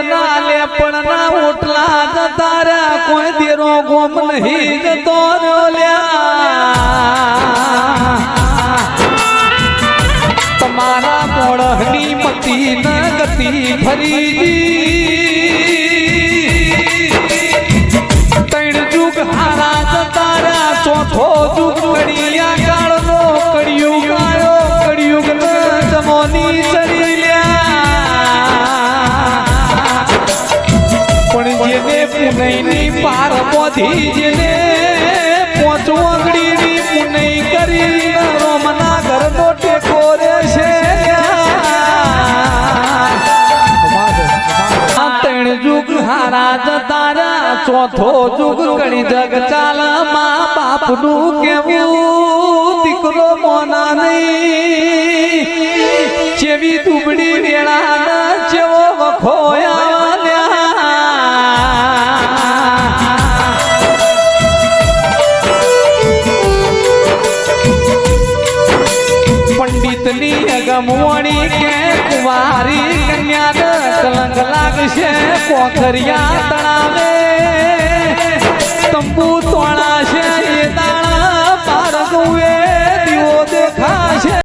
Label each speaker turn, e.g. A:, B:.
A: દેવના લેપણના ઓટલા જતા રહ્યા કોઈ દેરો ગોમ નહીં જતો તમારા મોળની મતી ન ગતિ ફરી ત્રણ જુગ હારા જતા રહ્યા ચોથો જુગ કડિયા કાળનો કડિયુગ આવ્યો કડિયુગ ન જમોની ચડી પુનઈની પાર પોધી જેને પોચો અંગડીની પુનઈ કરી રોમના ઘરનો ટેકો રહેશે ત્રણ જુગ હારા જતારા ચોથો જુગ ઘણી જગ ચાલ મા બાપનું કેવું દીકરો મોના નહીં જેવી દુબડી વેળા જેવો વખોયા પંડિતની અગમવાણી કે કુંવારી કન્યા કલંક લાગશે પોખરિયા તળાવે તંબુ તોળ